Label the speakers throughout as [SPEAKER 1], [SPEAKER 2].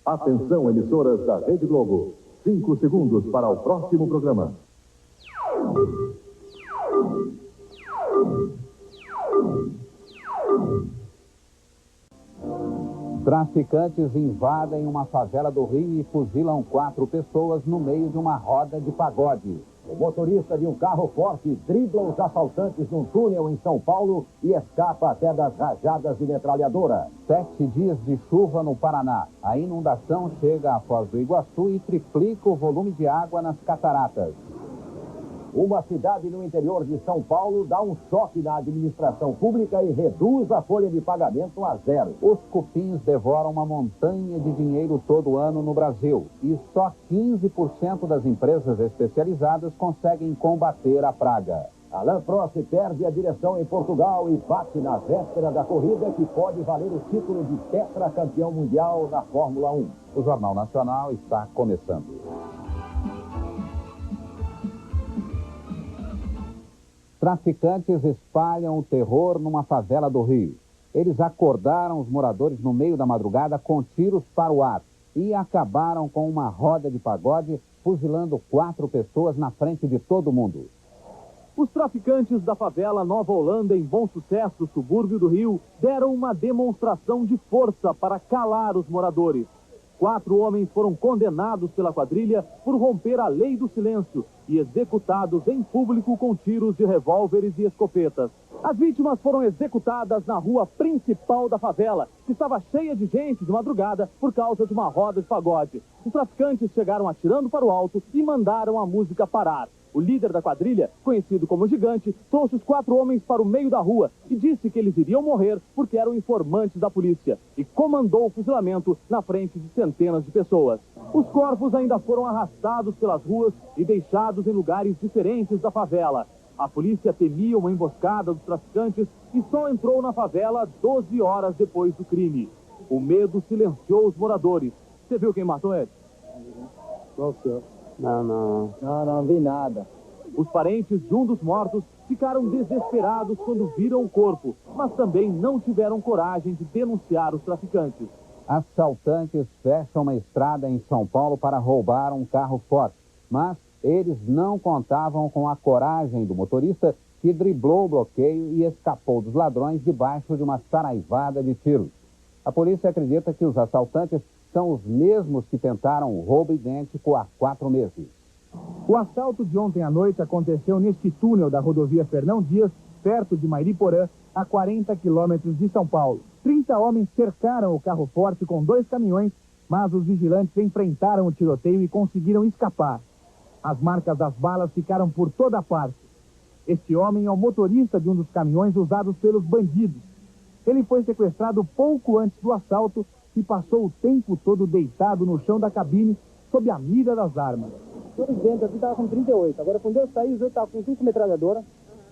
[SPEAKER 1] Atenção, emissoras da Rede Globo. 5 segundos para o próximo programa.
[SPEAKER 2] Traficantes invadem uma favela do Rio e fuzilam 4 pessoas no meio de uma roda de pagode.
[SPEAKER 3] O motorista de um carro forte dribla os assaltantes num túnel em São Paulo e escapa até das rajadas de metralhadora.
[SPEAKER 2] 7 dias de chuva no Paraná. A inundação chega à Foz do Iguaçu e triplica o volume de água nas cataratas.
[SPEAKER 3] Uma cidade no interior de São Paulo dá um choque na administração pública e reduz a folha de pagamento a 0.
[SPEAKER 2] Os cupins devoram uma montanha de dinheiro todo ano no Brasil. E só 15% das empresas especializadas conseguem combater a praga.
[SPEAKER 3] Alain Prost perde a direção em Portugal e bate na véspera da corrida que pode valer o título de tetracampeão mundial na Fórmula 1.
[SPEAKER 2] O Jornal Nacional está começando. Traficantes espalham o terror numa favela do Rio. Eles acordaram os moradores no meio da madrugada com tiros para o ar e acabaram com uma roda de pagode, fuzilando 4 pessoas na frente de todo mundo.
[SPEAKER 4] Os traficantes da favela Nova Holanda, em Bom Sucesso, subúrbio do Rio, deram uma demonstração de força para calar os moradores. 4 homens foram condenados pela quadrilha por romper a lei do silêncio e executados em público com tiros de revólveres e escopetas. As vítimas foram executadas na rua principal da favela, que estava cheia de gente de madrugada por causa de uma roda de pagode. Os traficantes chegaram atirando para o alto e mandaram a música parar. O líder da quadrilha, conhecido como Gigante, trouxe os 4 homens para o meio da rua e disse que eles iriam morrer porque eram informantes da polícia e comandou o fuzilamento na frente de centenas de pessoas. Os corpos ainda foram arrastados pelas ruas e deixados em lugares diferentes da favela. A polícia temia uma emboscada dos traficantes e só entrou na favela 12 horas depois do crime. O medo silenciou os moradores. Você viu quem matou ele?
[SPEAKER 5] Qual o senhor?
[SPEAKER 6] Não vi nada.
[SPEAKER 4] Os parentes de um dos mortos ficaram desesperados quando viram o corpo, mas também não tiveram coragem de denunciar os traficantes.
[SPEAKER 2] Assaltantes fecham uma estrada em São Paulo para roubar um carro forte, mas eles não contavam com a coragem do motorista que driblou o bloqueio e escapou dos ladrões debaixo de uma saraivada de tiros. A polícia acredita que os assaltantes são os mesmos que tentaram o roubo idêntico há 4 meses.
[SPEAKER 7] O assalto de ontem à noite aconteceu neste túnel da rodovia Fernão Dias, perto de Mairiporã, a 40 quilômetros de São Paulo. 30 homens cercaram o carro forte com 2 caminhões, mas os vigilantes enfrentaram o tiroteio e conseguiram escapar. As marcas das balas ficaram por toda parte. Este homem é o motorista de um dos caminhões usados pelos bandidos. Ele foi sequestrado pouco antes do assalto e passou o tempo todo deitado no chão da cabine, sob a mira das armas.
[SPEAKER 6] Todos dentro aqui estavam com 38. Agora, quando eu saí, os outros estavam com 5 metralhadoras.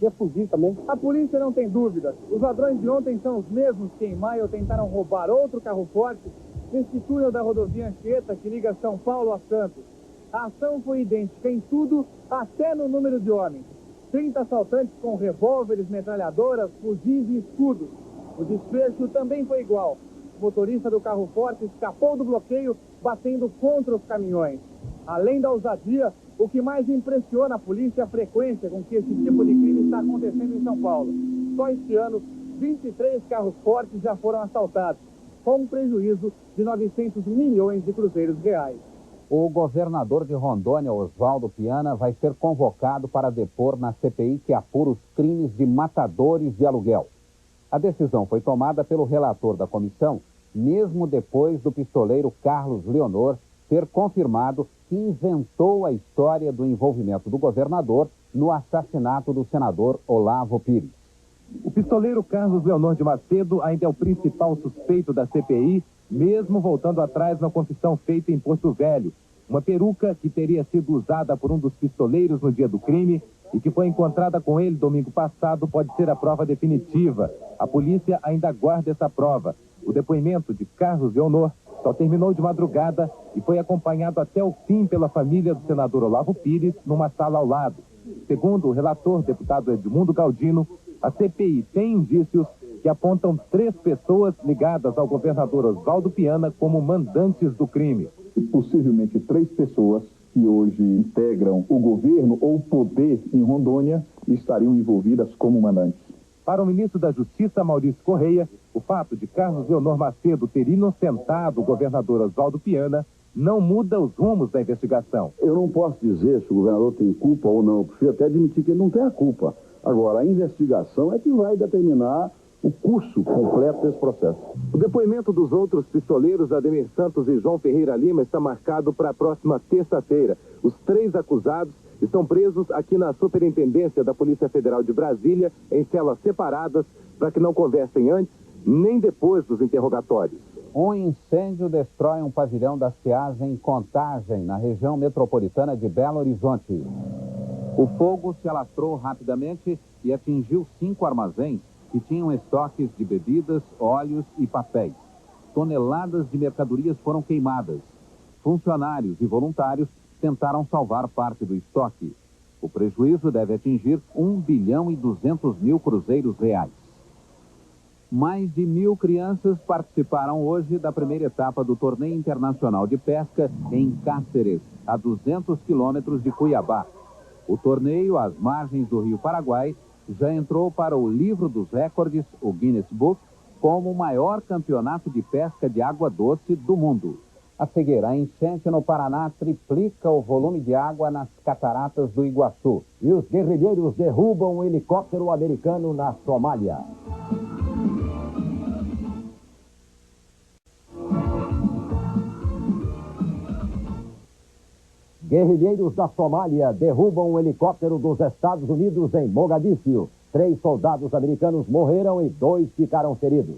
[SPEAKER 6] Ia fugir também.
[SPEAKER 7] A polícia não tem dúvidas. Os ladrões de ontem são os mesmos que em maio tentaram roubar outro carro forte neste túnel da rodovia Anchieta que liga São Paulo a Santos. A ação foi idêntica em tudo, até no número de homens. 30 assaltantes com revólveres, metralhadoras, fuzis e escudos. O desfecho também foi igual. O motorista do carro forte escapou do bloqueio, batendo contra os caminhões. Além da ousadia, o que mais impressiona a polícia é a frequência com que esse tipo de crime está acontecendo em São Paulo. Só este ano, 23 carros fortes já foram assaltados, com um prejuízo de 900 milhões de cruzeiros reais.
[SPEAKER 2] O governador de Rondônia, Oswaldo Piana, vai ser convocado para depor na CPI que apura os crimes de matadores de aluguel. A decisão foi tomada pelo relator da comissão, mesmo depois do pistoleiro Carlos Leonor ter confirmado que inventou a história do envolvimento do governador no assassinato do senador Olavo Pires.
[SPEAKER 4] O pistoleiro Carlos Leonor de Macedo ainda é o principal suspeito da CPI, mesmo voltando atrás na confissão feita em Porto Velho. Uma peruca que teria sido usada por um dos pistoleiros no dia do crime e que foi encontrada com ele domingo passado pode ser a prova definitiva. A polícia ainda aguarda essa prova. O depoimento de Carlos Leonor só terminou de madrugada e foi acompanhado até o fim pela família do senador Olavo Pires numa sala ao lado. Segundo o relator, deputado Edmundo Galdino, a CPI tem indícios que apontam 3 pessoas ligadas ao governador Oswaldo Piana como mandantes do crime.
[SPEAKER 8] Possivelmente 3 pessoas que hoje integram o governo ou o poder em Rondônia estariam envolvidas como mandantes.
[SPEAKER 4] Para o ministro da Justiça, Maurício Correia, o fato de Carlos Leonor Macedo ter inocentado o governador Oswaldo Piana não muda os rumos da investigação.
[SPEAKER 9] Eu não posso dizer se o governador tem culpa ou não. Eu prefiro até admitir que ele não tem a culpa. Agora, a investigação é que vai determinar o curso completo desse processo.
[SPEAKER 4] O depoimento dos outros pistoleiros, Ademir Santos e João Ferreira Lima, está marcado para a próxima terça-feira. Os 3 acusados estão presos aqui na Superintendência da Polícia Federal de Brasília, em celas separadas, para que não conversem antes nem depois dos interrogatórios.
[SPEAKER 2] Um incêndio destrói um pavilhão da SEASA em Contagem, na região metropolitana de Belo Horizonte. O fogo se alastrou rapidamente e atingiu 5 armazéns que tinham estoques de bebidas, óleos e papéis. Toneladas de mercadorias foram queimadas. Funcionários e voluntários tentaram salvar parte do estoque. O prejuízo deve atingir 1 bilhão e 200 mil cruzeiros reais. Mais de 1.000 crianças participaram hoje da primeira etapa do Torneio Internacional de Pesca em Cáceres, a 200 quilômetros de Cuiabá. O torneio, às margens do Rio Paraguai, já entrou para o livro dos recordes, o Guinness Book, como o maior campeonato de pesca de água doce do mundo. A seguir, a enchente no Paraná triplica o volume de água nas cataratas do Iguaçu.
[SPEAKER 3] E os guerrilheiros derrubam um helicóptero americano na Somália. Guerrilheiros da Somália derrubam um helicóptero dos Estados Unidos em Mogadíscio. 3 soldados americanos morreram e 2 ficaram feridos.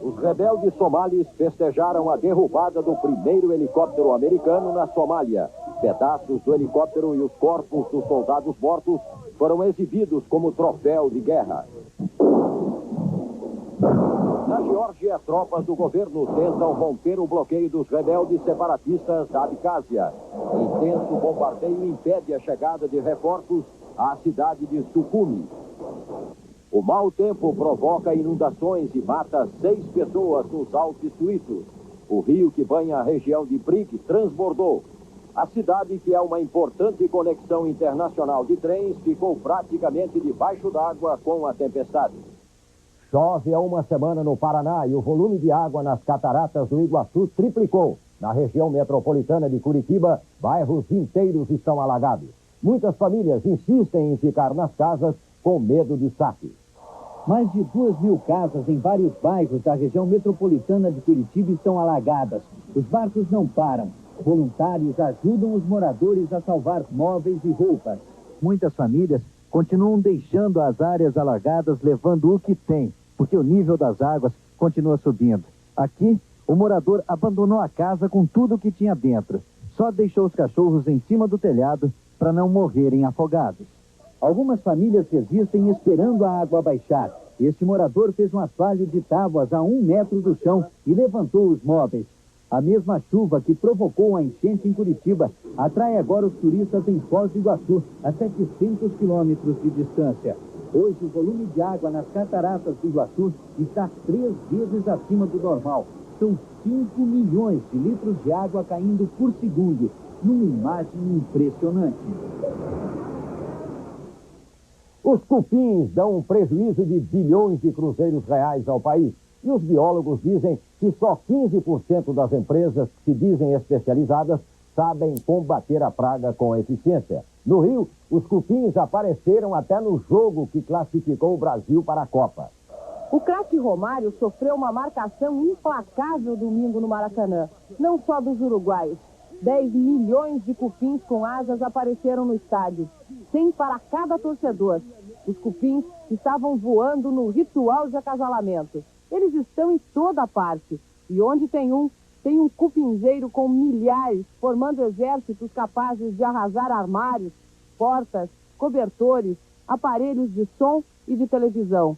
[SPEAKER 3] Os rebeldes somalis festejaram a derrubada do primeiro helicóptero americano na Somália. Pedaços do helicóptero e os corpos dos soldados mortos foram exibidos como troféu de guerra. Na Geórgia, tropas do governo tentam romper o bloqueio dos rebeldes separatistas da Abcásia. Intenso bombardeio impede a chegada de reforços à cidade de Sukhumi. O mau tempo provoca inundações e mata 6 pessoas nos Alpes suíços. O rio que banha a região de Brig transbordou. A cidade, que é uma importante conexão internacional de trens, ficou praticamente debaixo d'água com a tempestade. Chove há uma semana no Paraná e o volume de água nas cataratas do Iguaçu triplicou. Na região metropolitana de Curitiba, bairros inteiros estão alagados. Muitas famílias insistem em ficar nas casas com medo de saques.
[SPEAKER 10] Mais de 2.000 casas em vários bairros da região metropolitana de Curitiba estão alagadas. Os barcos não param. Voluntários ajudam os moradores a salvar móveis e roupas. Muitas famílias continuam deixando as áreas alagadas, levando o que tem, porque o nível das águas continua subindo. Aqui, o morador abandonou a casa com tudo o que tinha dentro. Só deixou os cachorros em cima do telhado para não morrerem afogados. Algumas famílias resistem esperando a água baixar. Este morador fez um assoalho de tábuas a 1 metro do chão e levantou os móveis. A mesma chuva que provocou a enchente em Curitiba atrai agora os turistas em Foz do Iguaçu, a 700 quilômetros de distância. Hoje, o volume de água nas cataratas do Iguaçu está 3 vezes acima do normal. São 5 milhões de litros de água caindo por segundo, numa imagem impressionante.
[SPEAKER 3] Os cupins dão um prejuízo de bilhões de cruzeiros reais ao país. E os biólogos dizem que só 15% das empresas que se dizem especializadas sabem combater a praga com eficiência. No Rio, os cupins apareceram até no jogo que classificou o Brasil para a Copa.
[SPEAKER 11] O craque Romário sofreu uma marcação implacável domingo no Maracanã. Não só dos uruguaios. 10 milhões de cupins com asas apareceram no estádio. 100 para cada torcedor. Os cupins estavam voando no ritual de acasalamento. Eles estão em toda parte. E onde tem um cupinzeiro com milhares, formando exércitos capazes de arrasar armários, portas, cobertores, aparelhos de som e de televisão.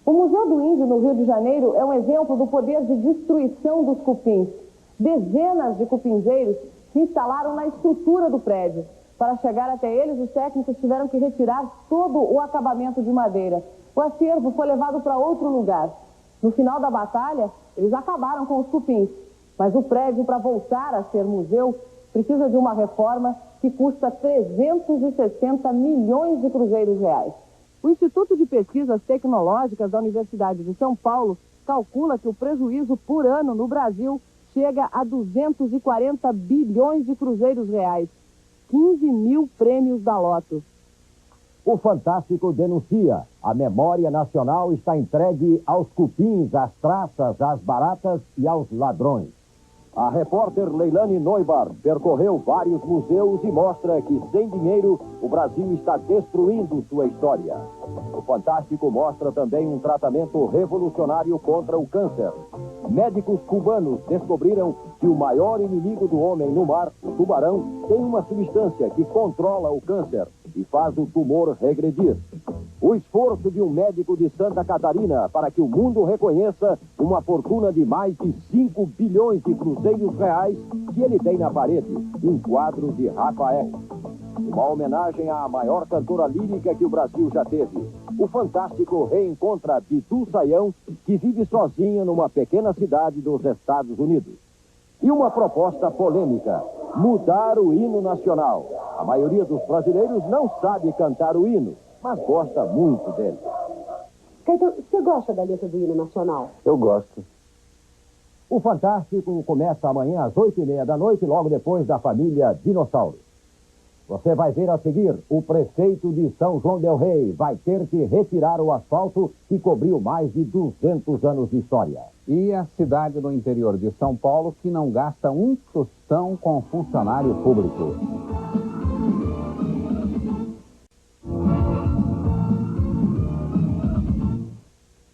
[SPEAKER 11] O Museu do Índio, no Rio de Janeiro, é um exemplo do poder de destruição dos cupins. Dezenas de cupinzeiros se instalaram na estrutura do prédio. Para chegar até eles, os técnicos tiveram que retirar todo o acabamento de madeira. O acervo foi levado para outro lugar. No final da batalha, eles acabaram com os cupins. Mas o prédio, para voltar a ser museu, precisa de uma reforma que custa 360 milhões de cruzeiros reais. O Instituto de Pesquisas Tecnológicas da Universidade de São Paulo calcula que o prejuízo por ano no Brasil chega a 240 bilhões de cruzeiros reais. 15 mil prêmios da Loto.
[SPEAKER 3] O Fantástico denuncia: a memória nacional está entregue aos cupins, às traças, às baratas e aos ladrões. A repórter Leilane Neubar percorreu vários museus e mostra que, sem dinheiro, o Brasil está destruindo sua história. O Fantástico mostra também um tratamento revolucionário contra o câncer. Médicos cubanos descobriram que o maior inimigo do homem no mar, o tubarão, tem uma substância que controla o câncer e faz o tumor regredir. O esforço de um médico de Santa Catarina para que o mundo reconheça uma fortuna de mais de 5 bilhões de cruzeiros reais que ele tem na parede, em quadros de Rafael. Uma homenagem à maior cantora lírica que o Brasil já teve. O Fantástico reencontra Bidu Sayão, que vive sozinha numa pequena cidade dos Estados Unidos. E uma proposta polêmica: mudar o hino nacional. A maioria dos brasileiros não sabe cantar o hino, mas gosta muito dele.
[SPEAKER 11] Caetano, você gosta da letra do hino nacional?
[SPEAKER 3] Eu gosto. O Fantástico começa amanhã às 8h30 da noite, logo depois da família Dinossauro. Você vai ver a seguir: o prefeito de São João del Rei vai ter que retirar o asfalto que cobriu mais de 200 anos de história.
[SPEAKER 2] E a cidade do interior de São Paulo que não gasta um tostão com funcionário público.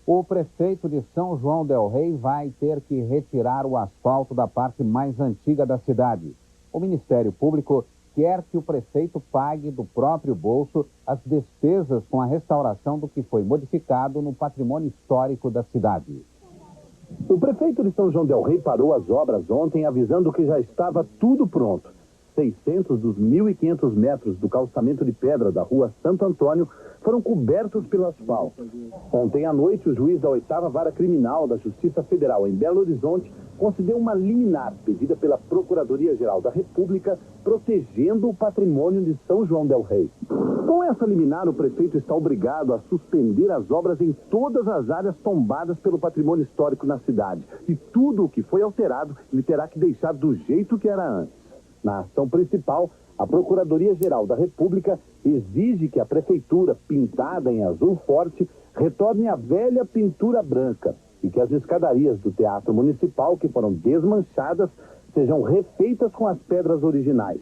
[SPEAKER 2] O prefeito de São João del Rei vai ter que retirar o asfalto da parte mais antiga da cidade. O Ministério Público quer que o prefeito pague do próprio bolso as despesas com a restauração do que foi modificado no patrimônio histórico da cidade.
[SPEAKER 12] O prefeito de São João del Rei parou as obras ontem, avisando que já estava tudo pronto. 600 dos 1.500 metros do calçamento de pedra da rua Santo Antônio foram cobertos pelo asfalto. Ontem à noite, o juiz da 8ª Vara Criminal da Justiça Federal em Belo Horizonte concedeu uma liminar pedida pela Procuradoria-Geral da República, protegendo o patrimônio de São João del Rei. Com essa liminar, o prefeito está obrigado a suspender as obras em todas as áreas tombadas pelo patrimônio histórico na cidade. E tudo o que foi alterado, ele terá que deixar do jeito que era antes. Na ação principal, a Procuradoria-Geral da República exige que a prefeitura, pintada em azul forte, retorne à velha pintura branca e que as escadarias do Teatro Municipal, que foram desmanchadas, sejam refeitas com as pedras originais.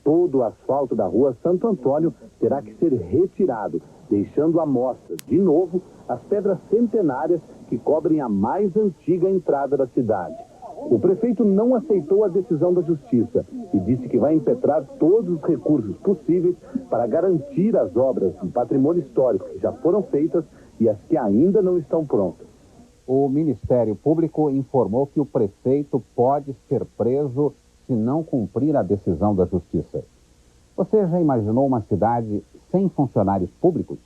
[SPEAKER 12] Todo o asfalto da rua Santo Antônio terá que ser retirado, deixando à mostra, de novo, as pedras centenárias que cobrem a mais antiga entrada da cidade. O prefeito não aceitou a decisão da Justiça e disse que vai impetrar todos os recursos possíveis para garantir as obras do patrimônio histórico que já foram feitas e as que ainda não estão prontas.
[SPEAKER 2] O Ministério Público informou que o prefeito pode ser preso se não cumprir a decisão da Justiça. Você já imaginou uma cidade sem funcionários públicos?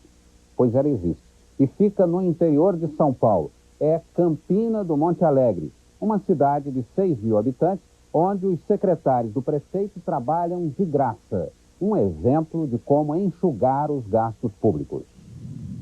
[SPEAKER 2] Pois ela existe. E fica no interior de São Paulo. É Campina do Monte Alegre, uma cidade de 6 mil habitantes, onde os secretários do prefeito trabalham de graça. Um exemplo de como enxugar os gastos públicos.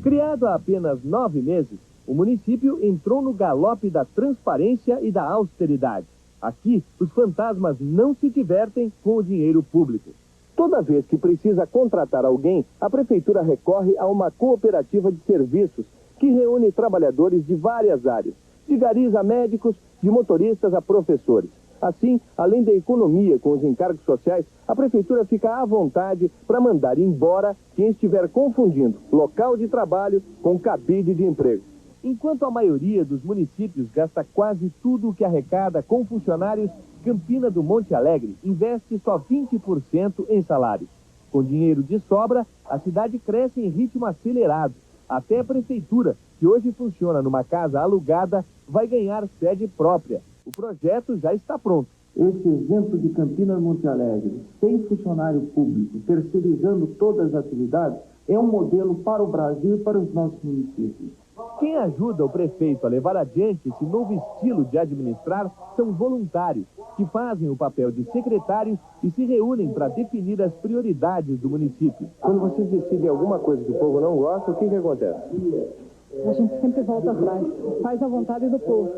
[SPEAKER 4] Criado há apenas 9 meses, o município entrou no galope da transparência e da austeridade. Aqui, os fantasmas não se divertem com o dinheiro público. Toda vez que precisa contratar alguém, a prefeitura recorre a uma cooperativa de serviços que reúne trabalhadores de várias áreas, de garis a médicos, de motoristas a professores. Assim, além da economia com os encargos sociais, a prefeitura fica à vontade para mandar embora quem estiver confundindo local de trabalho com cabide de emprego. Enquanto a maioria dos municípios gasta quase tudo o que arrecada com funcionários, Campina do Monte Alegre investe só 20% em salários. Com dinheiro de sobra, a cidade cresce em ritmo acelerado. Até a prefeitura, que hoje funciona numa casa alugada, vai ganhar sede própria. O projeto já está pronto.
[SPEAKER 13] Esse exemplo de Campina do Monte Alegre, sem funcionário público, terceirizando todas as atividades, É um modelo para o Brasil e para os nossos municípios.
[SPEAKER 4] Quem ajuda o prefeito a levar adiante esse novo estilo de administrar são voluntários, que fazem o papel de secretários e se reúnem para definir as prioridades do município.
[SPEAKER 6] Quando vocês decidem alguma coisa que o povo não gosta, o que acontece?
[SPEAKER 11] A gente sempre volta atrás, faz a vontade do povo.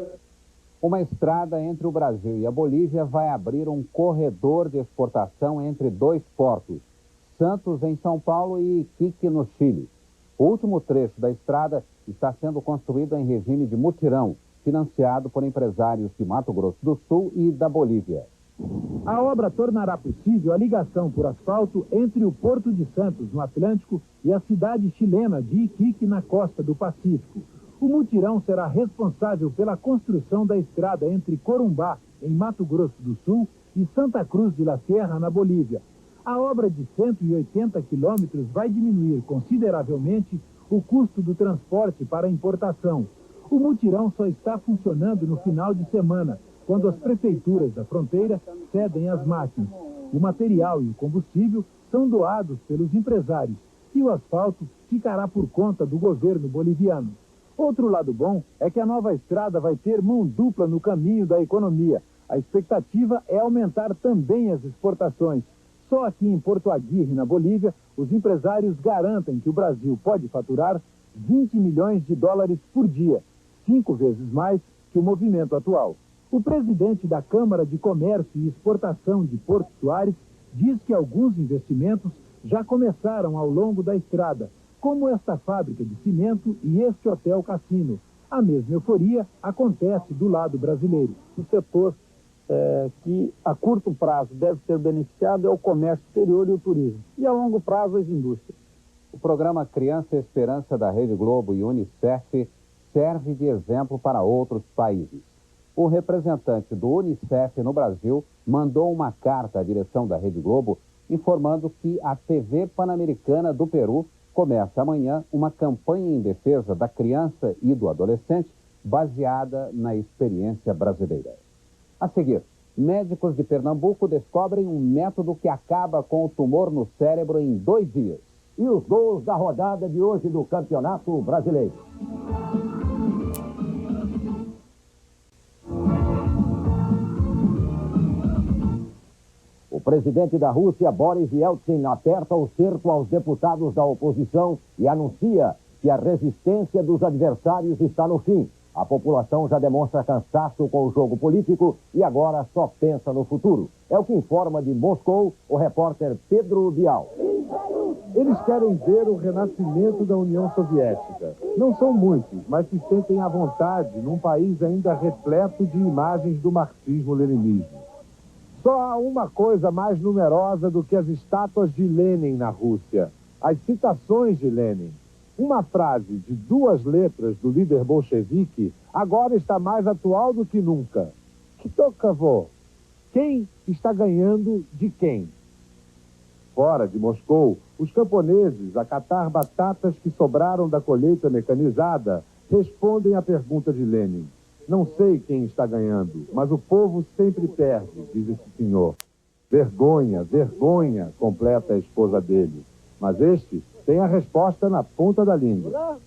[SPEAKER 2] Uma estrada entre o Brasil e a Bolívia vai abrir um corredor de exportação entre dois portos, Santos, em São Paulo, e Iquique, no Chile. O último trecho da estrada está sendo construído em regime de mutirão, financiado por empresários de Mato Grosso do Sul e da Bolívia.
[SPEAKER 4] A obra tornará possível a ligação por asfalto entre o Porto de Santos, no Atlântico, e a cidade chilena de Iquique, na costa do Pacífico. O mutirão será responsável pela construção da estrada entre Corumbá, em Mato Grosso do Sul, e Santa Cruz de la Sierra, na Bolívia. A obra de 180 quilômetros vai diminuir consideravelmente o custo do transporte para a importação. O mutirão só está funcionando no final de semana, quando as prefeituras da fronteira cedem as máquinas. O material e o combustível são doados pelos empresários e o asfalto ficará por conta do governo boliviano. Outro lado bom é que a nova estrada vai ter mão dupla no caminho da economia. A expectativa é aumentar também as exportações. Só aqui em Porto Aguirre, na Bolívia, os empresários garantem que o Brasil pode faturar 20 milhões de dólares por dia, 5 vezes mais que o movimento atual. O presidente da Câmara de Comércio e Exportação de Porto Soares diz que alguns investimentos já começaram ao longo da estrada, como esta fábrica de cimento e este hotel cassino. A mesma euforia acontece do lado brasileiro.
[SPEAKER 6] O setor que a curto prazo deve ser beneficiado é o comércio exterior e o turismo, e a longo prazo as indústrias.
[SPEAKER 2] O programa Criança Esperança da Rede Globo e Unicef serve de exemplo para outros países. O representante do Unicef no Brasil mandou uma carta à direção da Rede Globo informando que a TV Pan-Americana do Peru começa amanhã uma campanha em defesa da criança e do adolescente baseada na experiência brasileira. A seguir, médicos de Pernambuco descobrem um método que acaba com o tumor no cérebro em 2 dias.
[SPEAKER 3] E os gols da rodada de hoje do Campeonato Brasileiro. O presidente da Rússia, Boris Yeltsin, aperta o cerco aos deputados da oposição e anuncia que a resistência dos adversários está no fim. A população já demonstra cansaço com o jogo político e agora só pensa no futuro. É o que informa de Moscou o repórter Pedro Bial.
[SPEAKER 14] Eles querem ver o renascimento da União Soviética. Não são muitos, mas se sentem à vontade num país ainda repleto de imagens do marxismo-leninismo. Só há uma coisa mais numerosa do que as estátuas de Lenin na Rússia: as citações de Lenin. Uma frase de 2 letras do líder bolchevique agora está mais atual do que nunca. Kitokavo. Quem está ganhando de quem? Fora de Moscou, os camponeses, a catar batatas que sobraram da colheita mecanizada, respondem à pergunta de Lenin. Não sei quem está ganhando, mas o povo sempre perde, diz esse senhor. Vergonha, vergonha, completa a esposa dele. Mas este tem a resposta na ponta da língua.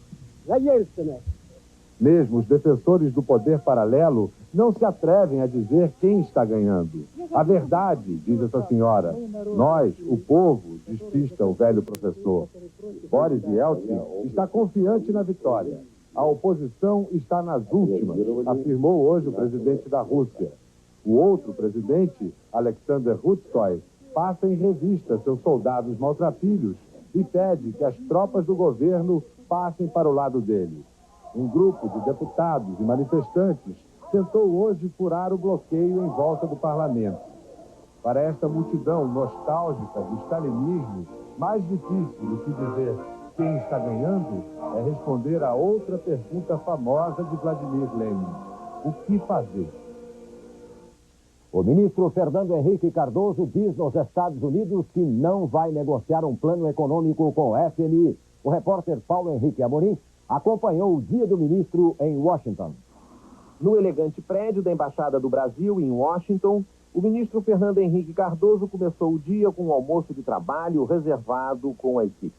[SPEAKER 14] Mesmo os defensores do poder paralelo não se atrevem a dizer quem está ganhando. A verdade, diz essa senhora. Nós, o povo, despista o velho professor. Boris Yeltsin está confiante na vitória. A oposição está nas últimas, afirmou hoje o presidente da Rússia. O outro presidente, Alexander Rutskoy, passa em revista seus soldados maltrapilhos e pede que as tropas do governo passem para o lado dele. Um grupo de deputados e manifestantes tentou hoje furar o bloqueio em volta do parlamento. Para esta multidão nostálgica do stalinismo, mais difícil do que dizer quem está ganhando é responder a outra pergunta famosa de Vladimir Lenin: o que fazer?
[SPEAKER 3] O ministro Fernando Henrique Cardoso diz nos Estados Unidos que não vai negociar um plano econômico com o FMI. O repórter Paulo Henrique Amorim acompanhou o dia do ministro em Washington.
[SPEAKER 15] No elegante prédio da Embaixada do Brasil, em Washington, o ministro Fernando Henrique Cardoso começou o dia com um almoço de trabalho reservado com a equipe.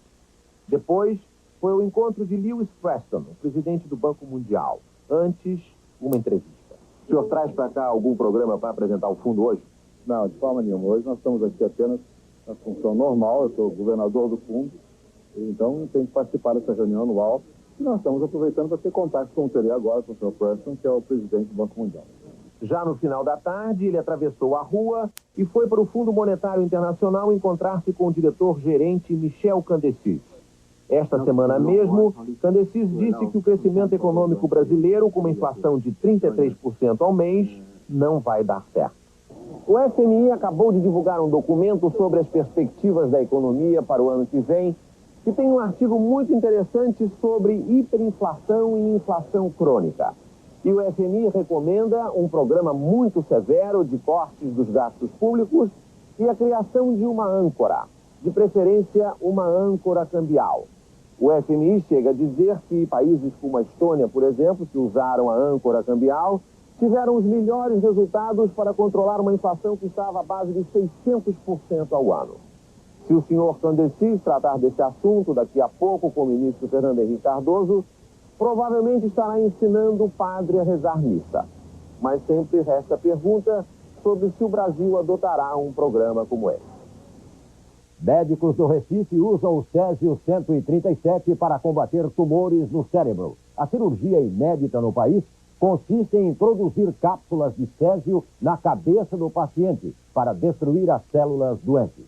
[SPEAKER 15] Depois, foi o encontro de Lewis Preston, o presidente do Banco Mundial. Antes, uma entrevista. O senhor traz para cá algum programa para apresentar o fundo hoje?
[SPEAKER 8] Não, de forma nenhuma. Hoje nós estamos aqui apenas na função normal. Eu sou governador do fundo, então tenho que participar dessa reunião anual. E nós estamos aproveitando para ter contato, como terei agora, com o Sr. Preston, que é o presidente do Banco Mundial.
[SPEAKER 15] Já no final da tarde, ele atravessou a rua e foi para o Fundo Monetário Internacional encontrar-se com o diretor-gerente Michel Candecis. Esta semana mesmo, Candecis disse que o crescimento econômico brasileiro, com uma inflação de 33% ao mês, não vai dar certo. O FMI acabou de divulgar um documento sobre as perspectivas da economia para o ano que vem, que tem um artigo muito interessante sobre hiperinflação e inflação crônica. E o FMI recomenda um programa muito severo de cortes dos gastos públicos e a criação de uma âncora, de preferência uma âncora cambial. O FMI chega a dizer que países como a Estônia, por exemplo, que usaram a âncora cambial, tiveram os melhores resultados para controlar uma inflação que estava à base de 600% ao ano. Se o senhor Candecis tratar desse assunto daqui a pouco com o ministro Fernando Henrique Cardoso, provavelmente estará ensinando o padre a rezar missa. Mas sempre resta a pergunta sobre se o Brasil adotará um programa como esse.
[SPEAKER 3] Médicos do Recife usam o Césio 137 para combater tumores no cérebro. A cirurgia inédita no país consiste em introduzir cápsulas de Césio na cabeça do paciente para destruir as células doentes.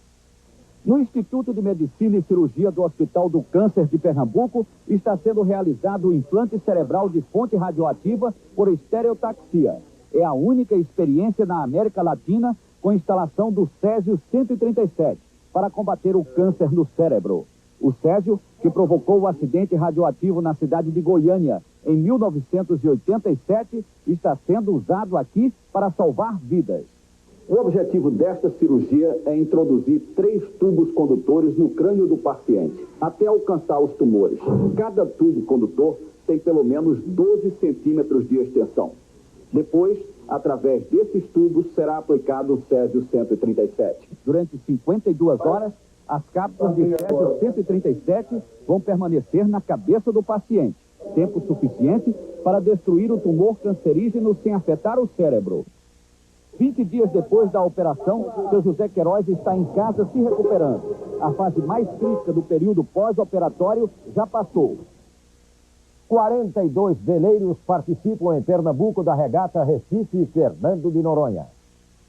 [SPEAKER 4] No Instituto de Medicina e Cirurgia do Hospital do Câncer de Pernambuco, está sendo realizado o implante cerebral de fonte radioativa por estereotaxia. É a única experiência na América Latina com instalação do Césio 137 para combater o câncer no cérebro. O Césio, que provocou o acidente radioativo na cidade de Goiânia em 1987, está sendo usado aqui para salvar vidas.
[SPEAKER 12] O objetivo desta cirurgia é introduzir 3 tubos condutores no crânio do paciente, até alcançar os tumores. Cada tubo condutor tem pelo menos 12 centímetros de extensão. Depois, através desses tubos, será aplicado o Césio 137.
[SPEAKER 4] Durante 52 horas, as cápsulas de Césio 137 vão permanecer na cabeça do paciente, tempo suficiente para destruir o tumor cancerígeno sem afetar o cérebro. 20 dias depois da operação, seu José Queiroz está em casa se recuperando. A fase mais crítica do período pós-operatório já passou.
[SPEAKER 3] 42 veleiros participam em Pernambuco da regata Recife Fernando de Noronha.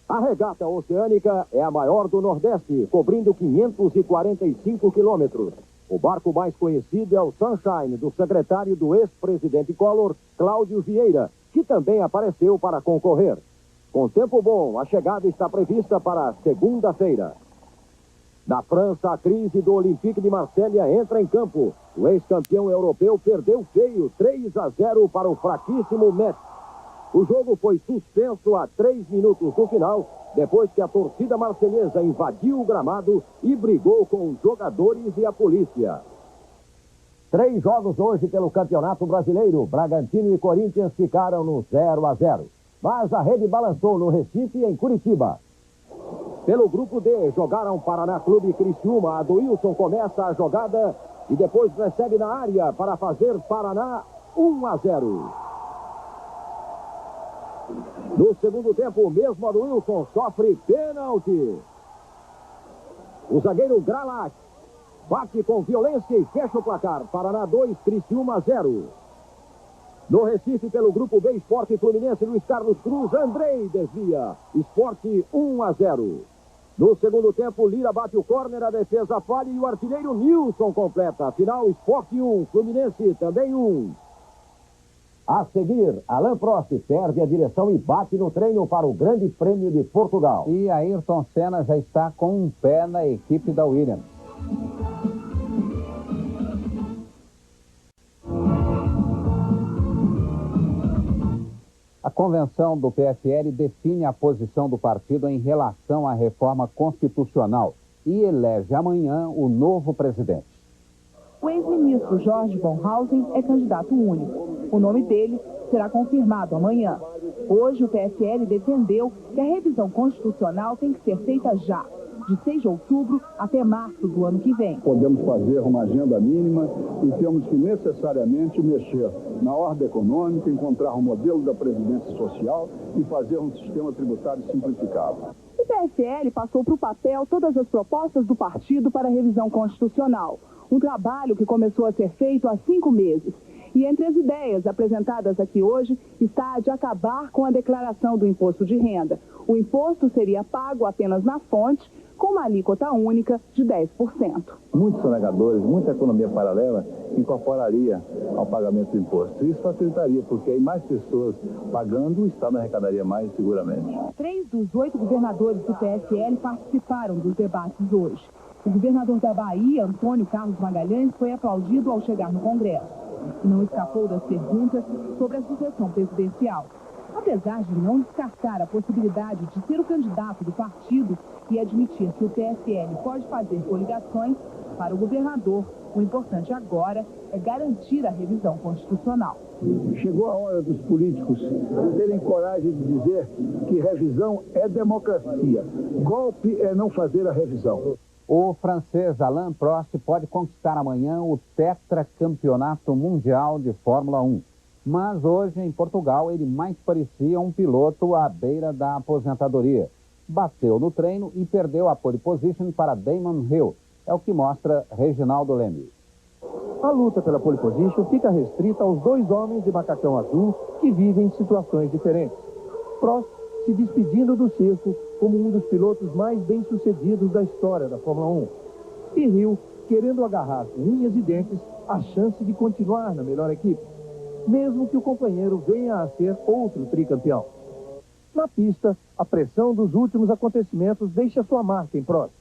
[SPEAKER 16] A regata oceânica é a maior do Nordeste, cobrindo 545 quilômetros. O barco mais conhecido é o Sunshine, do secretário do ex-presidente Collor, Cláudio Vieira, que também apareceu para concorrer. Com tempo bom, a chegada está prevista para segunda-feira. Na França, a crise do Olympique de Marselha entra em campo. O ex-campeão europeu perdeu feio, 3-0 para o fraquíssimo Metz. O jogo foi suspenso a 3 minutos do final, depois que a torcida marselhesa invadiu o gramado e brigou com os jogadores e a polícia.
[SPEAKER 3] 3 jogos hoje pelo Campeonato Brasileiro. Bragantino e Corinthians ficaram no 0-0. Mas a rede balançou no Recife e em Curitiba.
[SPEAKER 16] Pelo grupo D, jogaram Paraná Clube e Criciúma. Adoilson começa a jogada e depois recebe na área para fazer Paraná 1-0. No segundo tempo, o mesmo Adoilson sofre pênalti. O zagueiro Gralac bate com violência e fecha o placar. Paraná 2, Criciúma 0. No Recife, pelo grupo B, Sport e Fluminense, Luiz Carlos Cruz, Andrei desvia. Sport 1-0. No segundo tempo, Lira bate o córner, a defesa falha e o artilheiro Nilson completa. Final, Sport 1, Fluminense também 1.
[SPEAKER 3] A seguir, Alain Prost perde a direção e bate no treino para o Grande Prêmio de Portugal.
[SPEAKER 2] E Ayrton Senna já está com um pé na equipe da Williams. A convenção do PFL define a posição do partido em relação à reforma constitucional e elege amanhã o novo presidente.
[SPEAKER 11] O ex-ministro Jorge Bonhausen é candidato único. O nome dele será confirmado amanhã. Hoje, o PFL defendeu que a revisão constitucional tem que ser feita já. de 6 de outubro até março do ano que vem.
[SPEAKER 9] Podemos fazer uma agenda mínima e temos que necessariamente mexer na ordem econômica, encontrar um modelo da previdência social e fazer um sistema tributário simplificado.
[SPEAKER 11] O PSL passou para o papel todas as propostas do partido para a revisão constitucional. Um trabalho que começou a ser feito há 5 meses. E entre as ideias apresentadas aqui hoje está a de acabar com a declaração do imposto de renda. O imposto seria pago apenas na fonte, com uma alíquota única de 10%.
[SPEAKER 8] Muitos sonegadores, muita economia paralela incorporaria ao pagamento do imposto. Isso facilitaria, porque aí mais pessoas pagando, o Estado arrecadaria mais seguramente.
[SPEAKER 11] 3 dos 8 governadores do PSL participaram dos debates hoje. O governador da Bahia, Antônio Carlos Magalhães, foi aplaudido ao chegar no Congresso. E não escapou das perguntas sobre a sucessão presidencial. Apesar de não descartar a possibilidade de ser o candidato do partido e admitir que o PSL pode fazer coligações, para o governador, o importante agora é garantir a revisão constitucional.
[SPEAKER 9] Chegou a hora dos políticos terem coragem de dizer que revisão é democracia. Golpe é não fazer a revisão.
[SPEAKER 2] O francês Alain Prost pode conquistar amanhã o tetracampeonato mundial de Fórmula 1. Mas hoje, em Portugal, ele mais parecia um piloto à beira da aposentadoria. Bateu no treino e perdeu a pole position para Damon Hill. É o que mostra Reginaldo Leme.
[SPEAKER 15] A luta pela pole position fica restrita aos 2 homens de macacão azul que vivem situações diferentes. Prost se despedindo do circo como um dos pilotos mais bem-sucedidos da história da Fórmula 1. E Hill querendo agarrar com unhas e dentes a chance de continuar na melhor equipe, mesmo que o companheiro venha a ser outro tricampeão. Na pista, a pressão dos últimos acontecimentos deixa sua marca em Prost.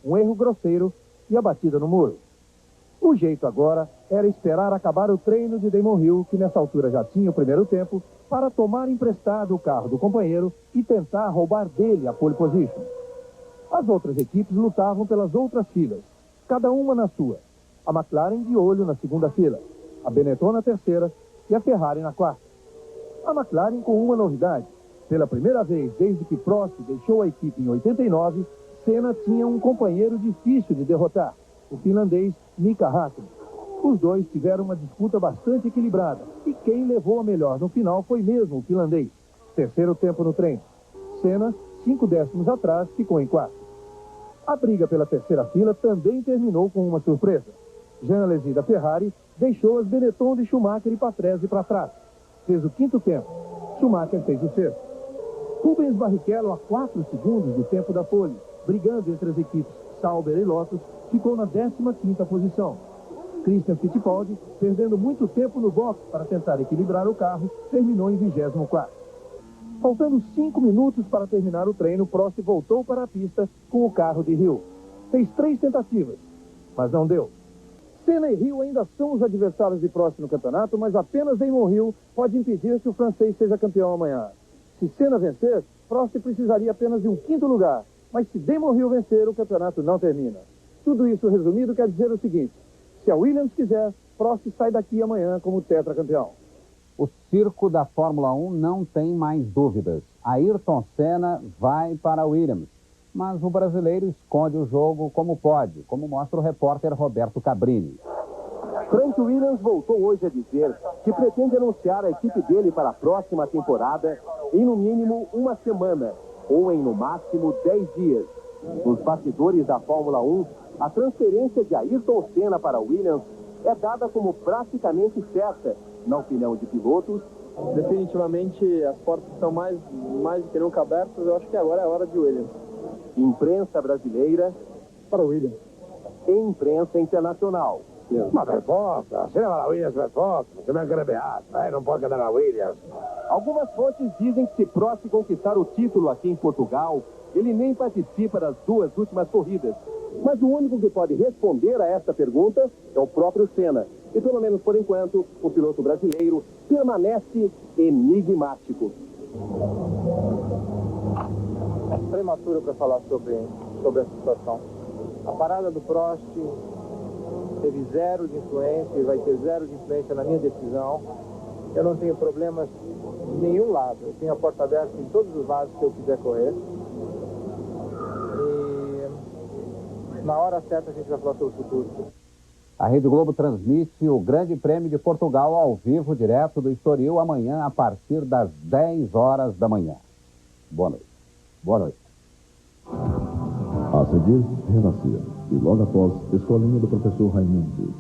[SPEAKER 15] Um erro grosseiro e a batida no muro. O jeito agora era esperar acabar o treino de Damon Hill, que nessa altura já tinha o primeiro tempo, para tomar emprestado o carro do companheiro e tentar roubar dele a pole position. As outras equipes lutavam pelas outras filas, cada uma na sua. A McLaren de olho na segunda fila, a Benetton na terceira e a Ferrari na quarta. A McLaren com uma novidade. Pela primeira vez desde que Prost deixou a equipe em 89, Senna tinha um companheiro difícil de derrotar, o finlandês Mika Häkkinen. Os dois tiveram uma disputa bastante equilibrada e quem levou a melhor no final foi mesmo o finlandês. Terceiro tempo no treino. Senna, 5 décimos atrás, ficou em quarto. A briga pela terceira fila também terminou com uma surpresa. Jean Alesi da Ferrari deixou as Benetton de Schumacher e Patrese para trás. Fez o 5º tempo. Schumacher fez o 6º. Rubens Barrichello, a 4 segundos do tempo da pole, brigando entre as equipes Sauber e Lotus, ficou na 15ª posição. Christian Fittipaldi, perdendo muito tempo no box para tentar equilibrar o carro, terminou em 24º. Faltando 5 minutos para terminar o treino, Prost voltou para a pista com o carro de Hill. Fez 3 tentativas, mas não deu. Senna e Hill ainda são os adversários de Prost no campeonato, mas apenas Damon Hill pode impedir que o francês seja campeão amanhã. Se Senna vencer, Prost precisaria apenas de um 5º lugar, mas se Damon Hill vencer, o campeonato não termina. Tudo isso resumido quer dizer o seguinte: se a Williams quiser, Prost sai daqui amanhã como tetracampeão.
[SPEAKER 2] O circo da Fórmula 1 não tem mais dúvidas. Ayrton Senna vai para a Williams. Mas o brasileiro esconde o jogo como pode, como mostra o repórter Roberto Cabrini.
[SPEAKER 15] Frank Williams voltou hoje a dizer que pretende anunciar a equipe dele para a próxima temporada em no mínimo uma semana, ou em no máximo 10 dias. Nos bastidores da Fórmula 1, a transferência de Ayrton Senna para a Williams é dada como praticamente certa. Na opinião de pilotos,
[SPEAKER 17] definitivamente as portas estão mais do que nunca abertas. Eu acho que agora é a hora de Williams.
[SPEAKER 15] Imprensa brasileira
[SPEAKER 17] para o Williams.
[SPEAKER 15] E imprensa internacional.
[SPEAKER 18] Ma per forza, se ne va la Williams per forza, se mancherebbe altro, non può cadere la Williams.
[SPEAKER 15] Algumas fontes dizem que se Prost conquistar o título aqui em Portugal, ele nem participa das 2 últimas corridas. Mas o único que pode responder a esta pergunta é o próprio Senna. E pelo menos por enquanto, o piloto brasileiro permanece enigmático.
[SPEAKER 17] É prematuro para falar sobre essa situação. A parada do Prost teve 0 de influência e vai ter 0 de influência na minha decisão. Eu não tenho problemas de nenhum lado. Eu tenho a porta aberta em todos os lados que eu quiser correr. E Na hora certa a gente vai falar sobre o futuro.
[SPEAKER 2] A Rede Globo transmite o Grande Prêmio de Portugal ao vivo, direto do Estoril, amanhã a partir das 10 horas da manhã. Boa noite. Boa noite.
[SPEAKER 1] A seguir, Renascer. E logo após, Escolinha do Professor Raimundo.